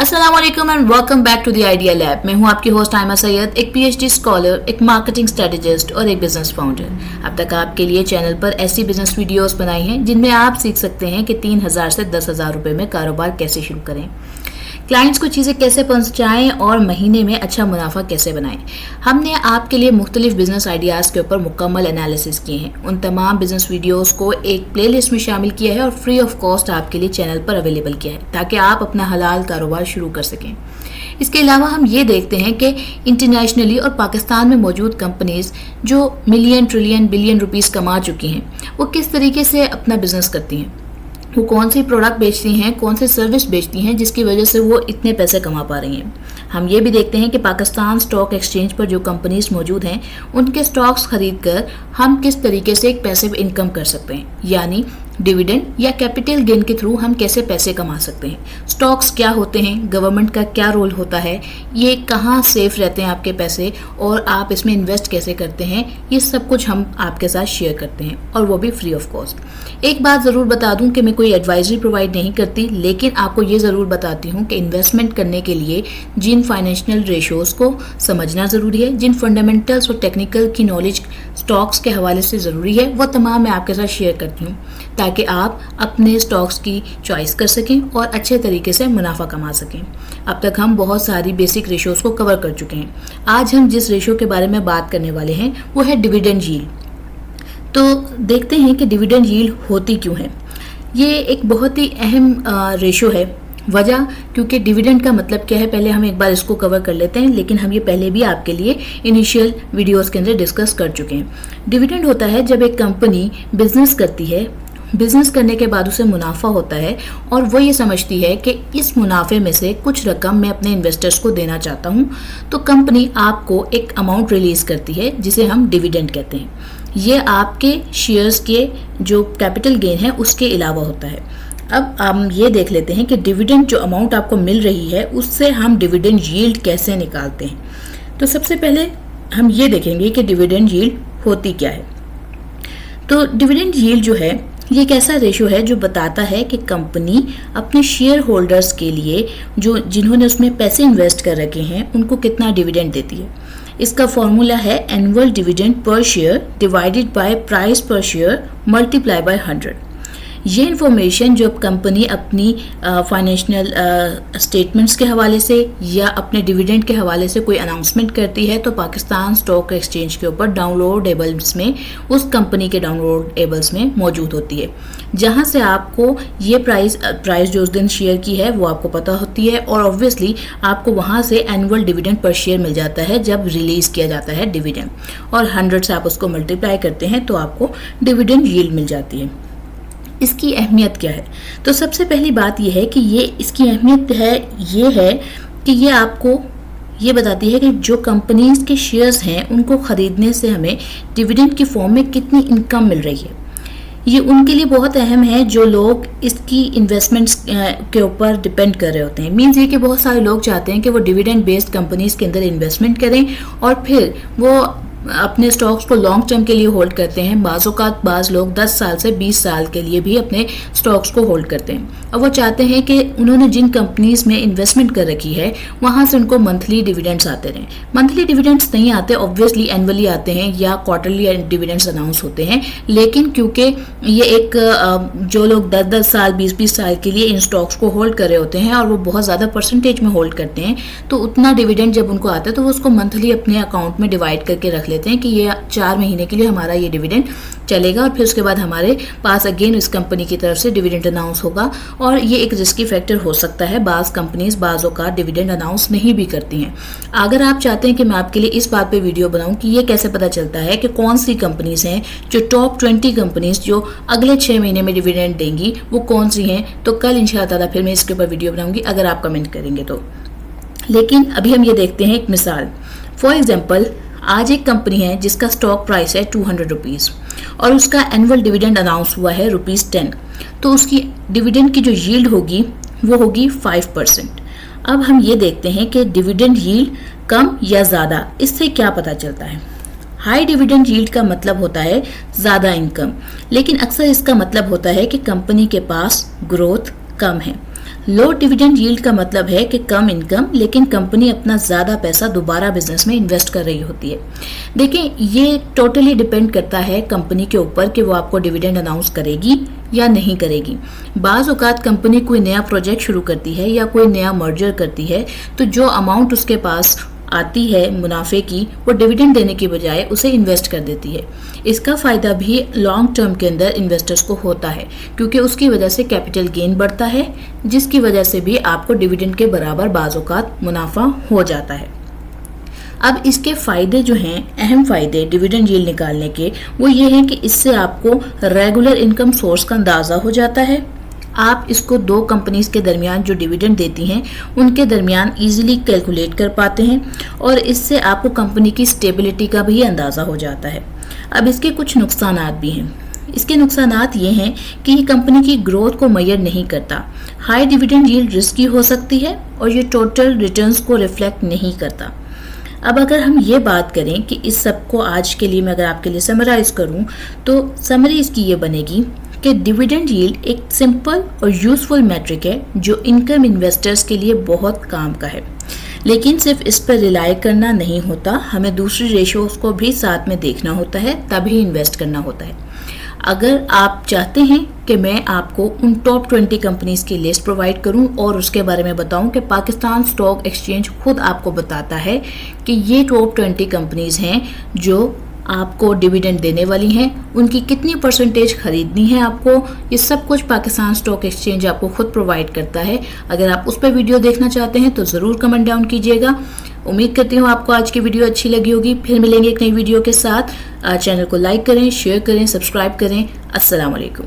अस्सलाम वालेकुम and welcome back to the Idea Lab. मैं हूं आपकी होस्ट आयमा सैयद, एक पीएचडी स्कॉलर, एक मार्केटिंग स्ट्रेटेजिस्ट और एक बिजनेस फाउंडर। अब तक आपके लिए चैनल पर ऐसी बिजनेस वीडियोस बनाई हैं जिनमें आप सीख सकते हैं कि 3,000 से 10,000 रुपए में कारोबार कैसे शुरू करें, क्लाइंट्स को चीज़ें कैसे पहुंचाएं और महीने में अच्छा मुनाफा कैसे बनाएं। हमने आपके लिए मुख्तलिफ बिजनेस आइडियाज़ के ऊपर मुकम्मल एनालिसिस किए हैं। उन तमाम बिजनेस वीडियोस को एक प्लेलिस्ट में शामिल किया है और फ्री ऑफ कॉस्ट आपके लिए चैनल पर अवेलेबल किया है ताकि आप अपना हलाल कारोबार शुरू कर सकें। इसके अलावा हम ये देखते हैं कि इंटरनेशनली और पाकिस्तान में मौजूद कंपनीज जो मिलियन, ट्रिलियन, बिलियन रुपीस कमा चुकी हैं, वो किस तरीके से अपना बिजनेस करती हैं, वो कौन सी प्रोडक्ट बेचती हैं, कौन से सर्विस बेचती हैं जिसकी वजह से वो इतने पैसे कमा पा रही हैं। हम ये भी देखते हैं कि पाकिस्तान स्टॉक एक्सचेंज पर जो कंपनीज मौजूद हैं उनके स्टॉक्स खरीद कर हम किस तरीके से एक पैसिव इनकम कर सकते हैं, यानी डिविडेंड या कैपिटल गेन के थ्रू हम कैसे पैसे कमा सकते हैं। स्टॉक्स क्या होते हैं, गवर्नमेंट का क्या रोल होता है, ये कहाँ सेफ रहते हैं आपके पैसे और आप इसमें इन्वेस्ट कैसे करते हैं, ये सब कुछ हम आपके साथ शेयर करते हैं और वो भी फ्री ऑफ कॉस्ट। एक बात ज़रूर बता दूं कि मैं कोई एडवाइजरी प्रोवाइड नहीं करती, लेकिन आपको ये ज़रूर बताती हूँ कि इन्वेस्टमेंट करने के लिए जिन फाइनेंशियल रेशोज़ को समझना ज़रूरी है, जिन फंडामेंटल्स और टेक्निकल की नॉलेज स्टॉक्स के हवाले से ज़रूरी है, वो तमाम मैं आपके साथ शेयर करती हूँ ताकि आप अपने स्टॉक्स की चॉइस कर सकें और अच्छे तरीके से मुनाफा कमा सकें। अब तक हम बहुत सारी बेसिक रेशोज़ को कवर कर चुके हैं। आज हम जिस रेशो के बारे में बात करने वाले हैं वो है डिविडेंड यील्ड। तो देखते हैं कि डिविडेंड यील्ड होती क्यों है। ये एक बहुत ही अहम रेशो है। वजह, क्योंकि डिविडेंड का मतलब क्या है पहले हम एक बार इसको कवर कर लेते हैं, लेकिन हम ये पहले भी आपके लिए इनिशियल वीडियोस के अंदर डिस्कस कर चुके हैं। डिविडेंड होता है जब एक कंपनी बिजनेस करती है, बिजनेस करने के बाद उसे मुनाफा होता है और वो ये समझती है कि इस मुनाफे में से कुछ रकम मैं अपने इन्वेस्टर्स को देना चाहता हूँ, तो कंपनी आपको एक अमाउंट रिलीज करती है जिसे हम डिविडेंड कहते हैं। ये आपके शेयर्स के जो कैपिटल गेन है उसके अलावा होता है। अब हम ये देख लेते हैं कि डिविडेंड जो अमाउंट आपको मिल रही है उससे हम डिविडेंड यील्ड कैसे निकालते हैं। तो सबसे पहले हम ये देखेंगे कि डिविडेंड यील्ड होती क्या है। तो डिविडेंड यील्ड जो है ये एक ऐसा रेशो है जो बताता है कि कंपनी अपने शेयर होल्डर्स के लिए जो जिन्होंने उसमें पैसे इन्वेस्ट कर रखे हैं उनको कितना डिविडेंड देती है। इसका फॉर्मूला है annual dividend per share divided by price पर शेयर मल्टीप्लाई बाय 100। ये इन्फॉर्मेशन जो कंपनी अपनी फाइनेंशियल स्टेटमेंट्स के हवाले से या अपने डिविडेंड के हवाले से कोई अनाउंसमेंट करती है तो पाकिस्तान स्टॉक एक्सचेंज के ऊपर डाउनलोडेबल्स में, उस कंपनी के डाउनलोडेबल्स में मौजूद होती है, जहां से आपको ये प्राइस जो उस दिन शेयर की है वो आपको पता होती है और ऑब्वियसली आपको वहां से एनुअल डिविडेंड पर शेयर मिल जाता है जब रिलीज किया जाता है डिविडेंड, और 100 से आप उसको मल्टीप्लाई करते हैं तो आपको डिविडेंड यील्ड मिल जाती है। इसकी अहमियत क्या है? तो सबसे पहली बात यह है कि इसकी अहमियत है कि ये आपको ये बताती है कि जो कंपनीज के शेयर्स हैं उनको खरीदने से हमें डिविडेंड की फॉर्म में कितनी इनकम मिल रही है। ये उनके लिए बहुत अहम है जो लोग इसकी इन्वेस्टमेंट्स के ऊपर डिपेंड कर रहे होते हैं। मीन्स ये कि बहुत सारे लोग चाहते हैं कि वो डिविडेंड बेस्ड कंपनीज के अंदर इन्वेस्टमेंट करें और फिर वो अपने स्टॉक्स को लॉन्ग टर्म के लिए होल्ड करते हैं। बाज़ लोग 10 साल से 20 साल के लिए भी अपने स्टॉक्स को होल्ड करते हैं और वो चाहते हैं कि उन्होंने जिन कंपनीज में इन्वेस्टमेंट कर रखी है वहाँ से उनको मंथली डिविडेंड्स आते रहें। मंथली डिविडेंड्स नहीं आते, ऑब्वियसली एनुअली आते हैं या क्वार्टरली डिविडेंड्स अनाउंस होते हैं, लेकिन क्योंकि ये एक जो लोग 10-10 साल 20-20 साल के लिए इन स्टॉक्स को होल्ड कर रहे होते हैं और वो बहुत ज़्यादा परसेंटेज में होल्ड करते हैं, तो उतना डिविडेंड जब उनको आता है तो वो उसको मंथली अपने अकाउंट में डिवाइड करके रख लेते हैं कि ये 4 महीने के लिए हमारा ये डिविडेंड चलेगा और फिर उसके बाद हमारे पास अगेन इस कंपनी की तरफ से डिविडेंड अनाउंस होगा। और ये एक रिस्की फैक्टर हो सकता है, बाज़ कंपनीज बाज़ों का डिविडेंड अनाउंस नहीं भी करती हैं। अगर आप चाहते हैं कि मैं आपके लिए इस बात पे वीडियो बनाऊं कि ये कैसे पता चलता है कि कौन सी कंपनीज हैं जो टॉप 20 कंपनीज जो अगले 6 महीने में डिविडेंड देंगी वो कौन सी हैं, तो कल इंशाअल्लाह फिर मैं इसके ऊपर वीडियो बनाऊंगी अगर आप कमेंट करेंगे तो। लेकिन अभी हम ये देखते हैं एक मिसाल। फॉर एग्जाम्पल, आज एक कंपनी है जिसका स्टॉक प्राइस है 200 रुपीज़ और उसका एनुअल डिविडेंड अनाउंस हुआ है ₹10, तो उसकी डिविडेंड की जो यील्ड होगी वो होगी 5%। अब हम ये देखते हैं कि डिविडेंड यील्ड कम या ज़्यादा, इससे क्या पता चलता है। हाई डिविडेंड यील्ड का मतलब होता है ज़्यादा इनकम, लेकिन अक्सर इसका मतलब होता है कि कंपनी के पास ग्रोथ कम है। लो डिविडेंड यील्ड का मतलब है कि कम इनकम लेकिन कंपनी अपना ज़्यादा पैसा दोबारा बिजनेस में इन्वेस्ट कर रही होती है। देखिए, ये टोटली डिपेंड करता है कंपनी के ऊपर कि वो आपको डिविडेंड अनाउंस करेगी या नहीं करेगी। बाज़ औक़ात कंपनी कोई नया प्रोजेक्ट शुरू करती है या कोई नया मर्जर करती है, तो जो अमाउंट उसके पास आती है मुनाफे की, वो डिविडेंड देने की बजाय उसे इन्वेस्ट कर देती है। इसका फ़ायदा भी लॉन्ग टर्म के अंदर इन्वेस्टर्स को होता है, क्योंकि उसकी वजह से कैपिटल गेन बढ़ता है, जिसकी वजह से भी आपको डिविडेंड के बराबर बाज़ औक़ात मुनाफा हो जाता है। अब इसके फ़ायदे जो हैं, अहम फ़ायदे डिविडेंड यील्ड निकालने के, वो ये हैं कि इससे आपको रेगुलर इनकम सोर्स का अंदाज़ा हो जाता है। आप इसको दो कंपनीज के दरमियान जो डिविडेंड देती हैं उनके दरमियान इजीली कैलकुलेट कर पाते हैं, और इससे आपको कंपनी की स्टेबिलिटी का भी अंदाज़ा हो जाता है। अब इसके कुछ नुकसानात भी हैं। इसके नुकसानात ये हैं कि ये कंपनी की ग्रोथ को मेजर नहीं करता। हाई डिविडेंड यील्ड रिस्की हो सकती है और ये टोटल रिटर्न्स को रिफ्लेक्ट नहीं करता। अब अगर हम ये बात करें कि इस सब को आज के लिए मैं अगर आपके लिए समराइज़ करूं, तो समरी इसकी ये बनेगी कि डिविडेंड यील्ड एक सिंपल और यूज़फुल मैट्रिक है जो इनकम इन्वेस्टर्स के लिए बहुत काम का है। लेकिन सिर्फ इस पर रिलाई करना नहीं होता, हमें दूसरी रेशियोज को भी साथ में देखना होता है, तभी इन्वेस्ट करना होता है। अगर आप चाहते हैं कि मैं आपको उन टॉप 20 कंपनीज की लिस्ट प्रोवाइड करूं और उसके बारे में बताऊं कि पाकिस्तान स्टॉक एक्सचेंज खुद आपको बताता है कि ये टॉप 20 कंपनीज हैं जो आपको डिविडेंड देने वाली हैं, उनकी कितनी परसेंटेज खरीदनी है आपको, ये सब कुछ पाकिस्तान स्टॉक एक्सचेंज आपको खुद प्रोवाइड करता है। अगर आप उस पर वीडियो देखना चाहते हैं तो ज़रूर कमेंट डाउन कीजिएगा। उम्मीद करती हूँ आपको आज की वीडियो अच्छी लगी होगी। फिर मिलेंगे एक नई वीडियो के साथ। चैनल को लाइक करें, शेयर करें, सब्सक्राइब करें। अस्सलाम वालेकुम।